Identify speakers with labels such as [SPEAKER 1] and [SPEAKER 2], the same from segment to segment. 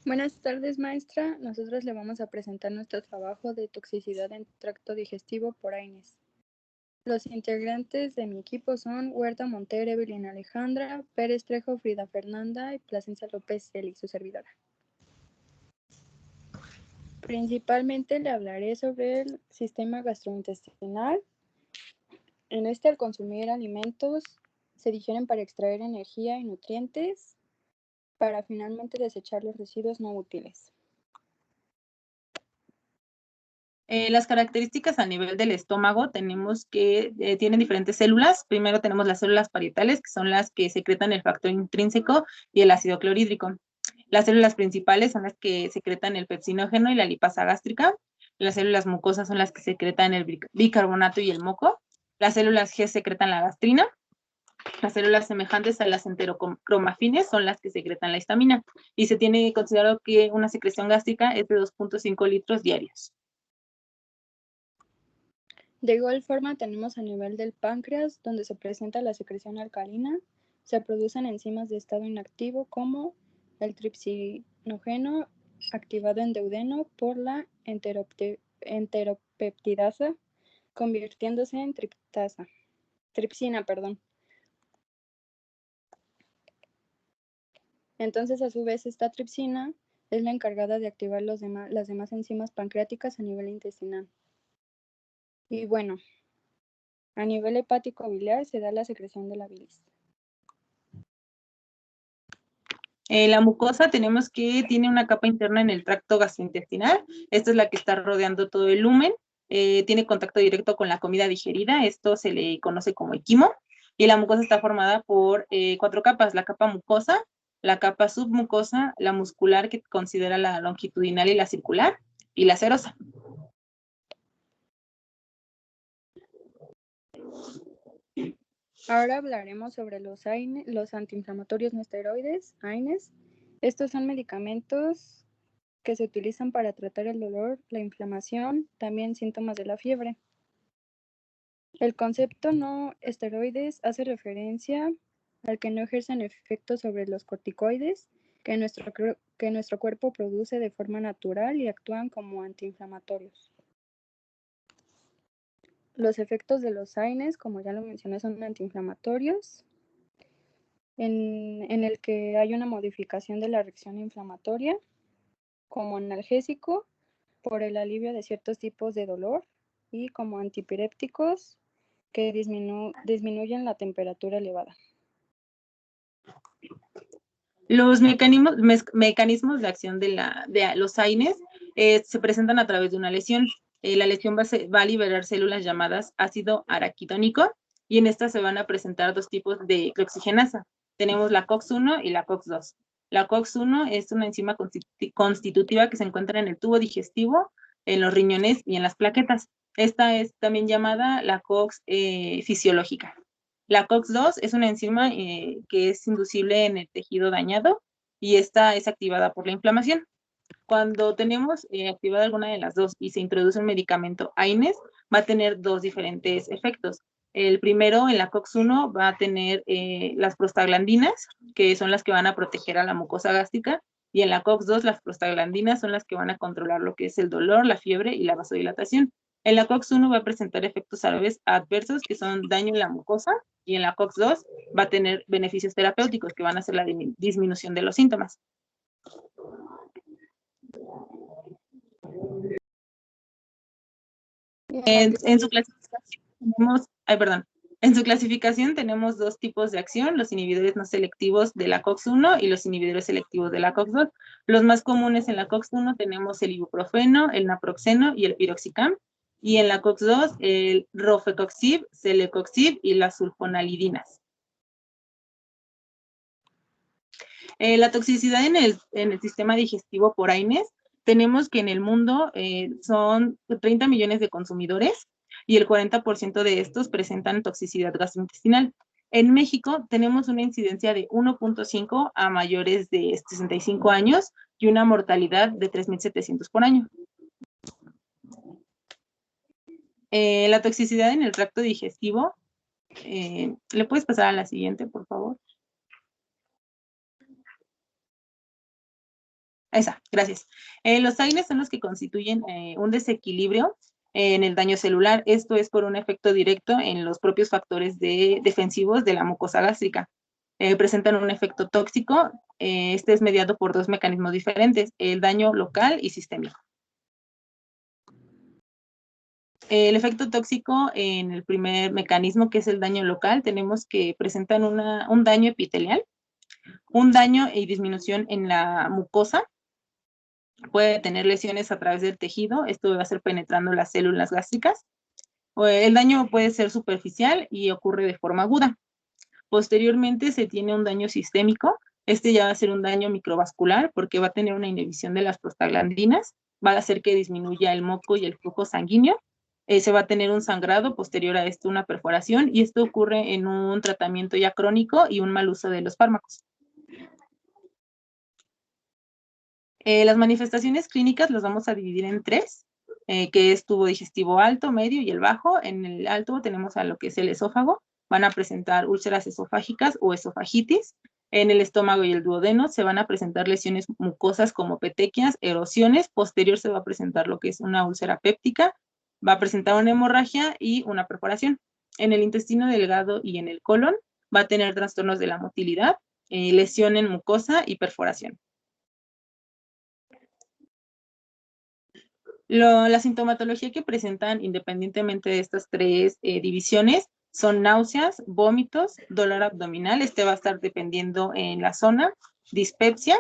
[SPEAKER 1] Buenas tardes, maestra. Nosotros le vamos a presentar nuestro trabajo de toxicidad en tracto digestivo por AINES. Los integrantes de mi equipo son Huerta Montero, Evelyn Alejandra, Pérez Trejo, Frida Fernanda y Plasencia López Celi, su servidora. Principalmente le hablaré sobre el sistema gastrointestinal. En este, al consumir alimentos, se digieren para extraer energía y nutrientes, para finalmente desechar los residuos no útiles.
[SPEAKER 2] Las características a nivel del estómago tenemos que tienen diferentes células. Primero tenemos las células parietales, que son las que secretan el factor intrínseco y el ácido clorhídrico. Las células principales son las que secretan el pepsinógeno y la lipasa gástrica. Las células mucosas son las que secretan el bicarbonato y el moco. Las células G secretan la gastrina. Las células semejantes a las enterocromafines son las que secretan la histamina. Y se tiene considerado que una secreción gástrica es de 2.5 litros diarios.
[SPEAKER 1] De igual forma tenemos a nivel del páncreas, donde se presenta la secreción alcalina, se producen enzimas de estado inactivo como el tripsinógeno activado en duodeno por la enteropeptidasa, convirtiéndose en tripsina. Entonces, a su vez, esta tripsina es la encargada de activar las demás enzimas pancreáticas a nivel intestinal. Y bueno, a nivel hepático biliar se da la secreción de la bilis.
[SPEAKER 2] La mucosa tenemos que tiene una capa interna en el tracto gastrointestinal. Esta es la que está rodeando todo el lumen. Tiene contacto directo con la comida digerida. Esto se le conoce como equimo. Y la mucosa está formada por 4 capas. La capa mucosa, la capa submucosa, la muscular, que considera la longitudinal y la circular, y la serosa.
[SPEAKER 1] Ahora hablaremos sobre los antiinflamatorios no esteroides, AINES. Estos son medicamentos que se utilizan para tratar el dolor, la inflamación, también síntomas de la fiebre. El concepto no esteroides hace referencia al que no ejercen efecto sobre los corticoides que nuestro cuerpo produce de forma natural y actúan como antiinflamatorios. Los efectos de los AINES, como ya lo mencioné, son antiinflamatorios, en el que hay una modificación de la reacción inflamatoria, como analgésico por el alivio de ciertos tipos de dolor y como antipirépticos que disminuyen la temperatura elevada.
[SPEAKER 2] Los mecanismos de acción de los AINES se presentan a través de una lesión. La lesión va a liberar células llamadas ácido araquidónico, y en estas se van a presentar 2 tipos de cloroxigenasa. Tenemos la COX-1 y la COX-2. La COX-1 es una enzima constitutiva que se encuentra en el tubo digestivo, en los riñones y en las plaquetas. Esta es también llamada la COX fisiológica. La COX-2 es una enzima que es inducible en el tejido dañado, y esta es activada por la inflamación. Cuando tenemos activada alguna de las dos y se introduce un medicamento AINES, va a tener 2 diferentes efectos. El primero, en la COX-1, va a tener las prostaglandinas, que son las que van a proteger a la mucosa gástrica, y en la COX-2 las prostaglandinas son las que van a controlar lo que es el dolor, la fiebre y la vasodilatación. En la COX-1 va a presentar efectos adversos, que son daño en la mucosa, y en la COX-2 va a tener beneficios terapéuticos, que van a ser la disminución de los síntomas. En su clasificación tenemos 2 tipos de acción: los inhibidores no selectivos de la COX-1 y los inhibidores selectivos de la COX-2. Los más comunes en la COX-1 tenemos el ibuprofeno, el naproxeno y el piroxicam, y en la COX-2 el rofecoxib, celecoxib y las sulfonalidinas. La toxicidad en el sistema digestivo por AINES, tenemos que en el mundo son 30 millones de consumidores, y el 40% de estos presentan toxicidad gastrointestinal. En México tenemos una incidencia de 1.5 a mayores de 65 años y una mortalidad de 3.700 por año. La toxicidad en el tracto digestivo, ¿le puedes pasar a la siguiente, por favor? Esa, gracias. Los AINES son los que constituyen un desequilibrio en el daño celular. Esto es por un efecto directo en los propios factores defensivos de la mucosa gástrica. Presentan un efecto tóxico. Este es mediado por dos mecanismos diferentes, el daño local y sistémico. El efecto tóxico en el primer mecanismo, que es el daño local, tenemos que presentan un daño epitelial, un daño y disminución en la mucosa. Puede tener lesiones a través del tejido, esto va a ser penetrando las células gástricas. El daño puede ser superficial y ocurre de forma aguda. Posteriormente se tiene un daño sistémico, este ya va a ser un daño microvascular porque va a tener una inhibición de las prostaglandinas, va a hacer que disminuya el moco y el flujo sanguíneo, se va a tener un sangrado, posterior a esto una perforación, y esto ocurre en un tratamiento ya crónico y un mal uso de los fármacos. Las manifestaciones clínicas las vamos a dividir en tres, que es tubo digestivo alto, medio y el bajo. En el alto tenemos a lo que es el esófago, van a presentar úlceras esofágicas o esofagitis. En el estómago y el duodeno se van a presentar lesiones mucosas como petequias, erosiones. Posterior se va a presentar lo que es una úlcera péptica, va a presentar una hemorragia y una perforación. En el intestino delgado y en el colon va a tener trastornos de la motilidad, lesión en mucosa y perforación. La sintomatología que presentan independientemente de estas tres divisiones son náuseas, vómitos, dolor abdominal, este va a estar dependiendo en la zona, dispepsia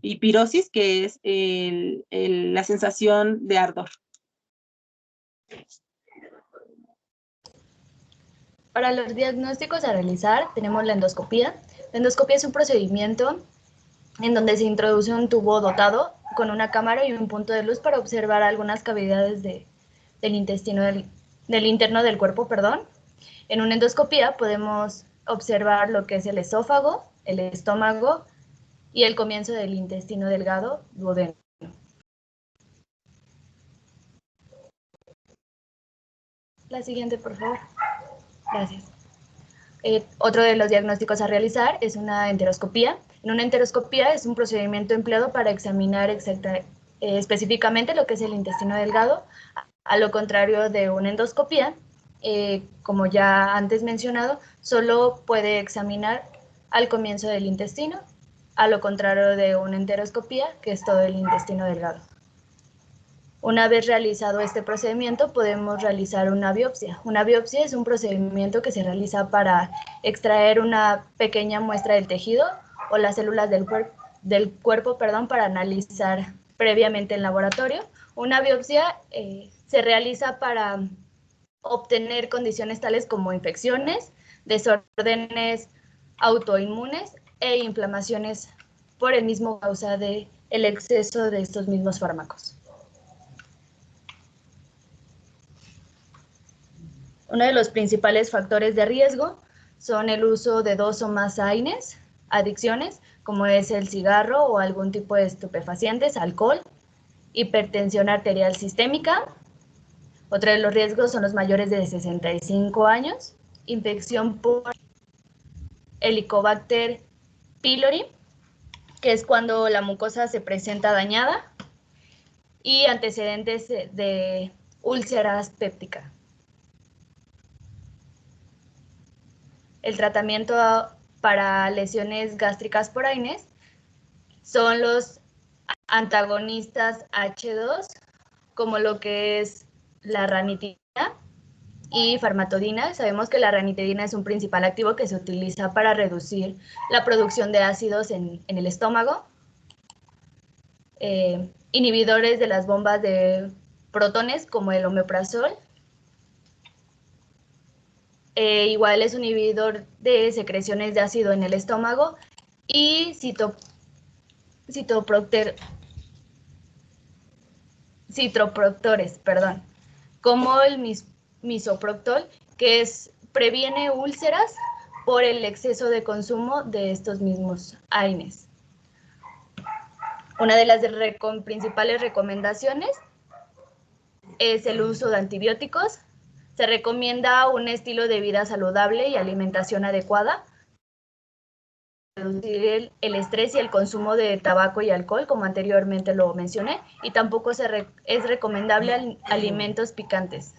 [SPEAKER 2] y pirosis, que es la sensación de ardor.
[SPEAKER 3] Para los diagnósticos a realizar tenemos la endoscopía. La endoscopía es un procedimiento en donde se introduce un tubo dotado con una cámara y un punto de luz para observar algunas cavidades del intestino del interno del cuerpo, perdón. En una endoscopía podemos observar lo que es el esófago, el estómago y el comienzo del intestino delgado, duodeno. La siguiente, por favor. Gracias. Otro de los diagnósticos a realizar es una enteroscopía. En una enteroscopía es un procedimiento empleado para examinar específicamente lo que es el intestino delgado, a lo contrario de una endoscopía, como ya antes mencionado, solo puede examinar al comienzo del intestino, a lo contrario de una enteroscopía, que es todo el intestino delgado. Una vez realizado este procedimiento, podemos realizar una biopsia. Una biopsia es un procedimiento que se realiza para extraer una pequeña muestra del tejido o las células del cuerpo, para analizar previamente en laboratorio. Una biopsia se realiza para obtener condiciones tales como infecciones, desórdenes autoinmunes e inflamaciones por el mismo causa del exceso de estos mismos fármacos. Uno de los principales factores de riesgo son el uso de 2 o más AINES, adicciones, como es el cigarro o algún tipo de estupefacientes, alcohol, hipertensión arterial sistémica. Otro de los riesgos son los mayores de 65 años, infección por Helicobacter pylori, que es cuando la mucosa se presenta dañada, y antecedentes de úlceras pépticas. El tratamiento para lesiones gástricas por AINES son los antagonistas H2, como lo que es la ranitidina y farmatodina. Sabemos que la ranitidina es un principal activo que se utiliza para reducir la producción de ácidos en el estómago. Inhibidores de las bombas de protones, como el omeprazol. Igual es un inhibidor de secreciones de ácido en el estómago, y citroproctores, como el misoprostol, que previene úlceras por el exceso de consumo de estos mismos AINES. Una de las principales recomendaciones es el uso de antibióticos. Se recomienda un estilo de vida saludable y alimentación adecuada reducir el estrés y el consumo de tabaco y alcohol, como anteriormente lo mencioné, y tampoco es recomendable alimentos picantes.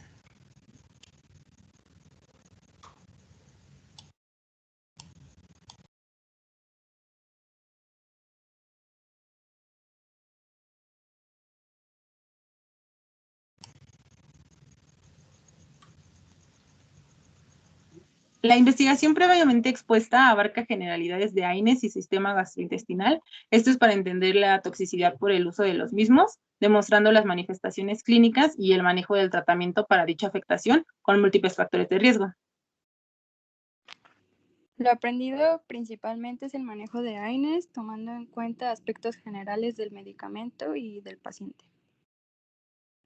[SPEAKER 2] La investigación previamente expuesta abarca generalidades de AINES y sistema gastrointestinal. Esto es para entender la toxicidad por el uso de los mismos, demostrando las manifestaciones clínicas y el manejo del tratamiento para dicha afectación con múltiples factores de riesgo.
[SPEAKER 1] Lo aprendido principalmente es el manejo de AINES, tomando en cuenta aspectos generales del medicamento y del paciente.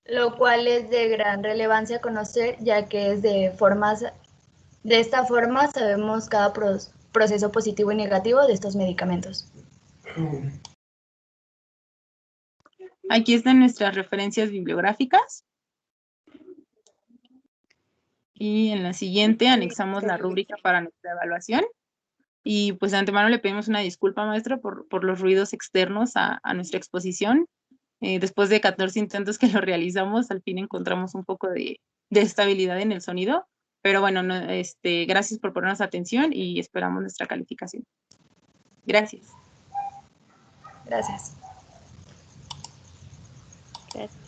[SPEAKER 3] Lo cual es de gran relevancia conocer, ya que es de esta forma sabemos cada proceso positivo y negativo de estos medicamentos.
[SPEAKER 2] Aquí están nuestras referencias bibliográficas. Y en la siguiente anexamos la rúbrica para nuestra evaluación. Y pues de antemano le pedimos una disculpa, maestro, por los ruidos externos a nuestra exposición. Después de 14 intentos que lo realizamos, al fin encontramos un poco de estabilidad en el sonido. Pero bueno, gracias por ponernos atención y esperamos nuestra calificación. Gracias.
[SPEAKER 3] Gracias.
[SPEAKER 1] Gracias.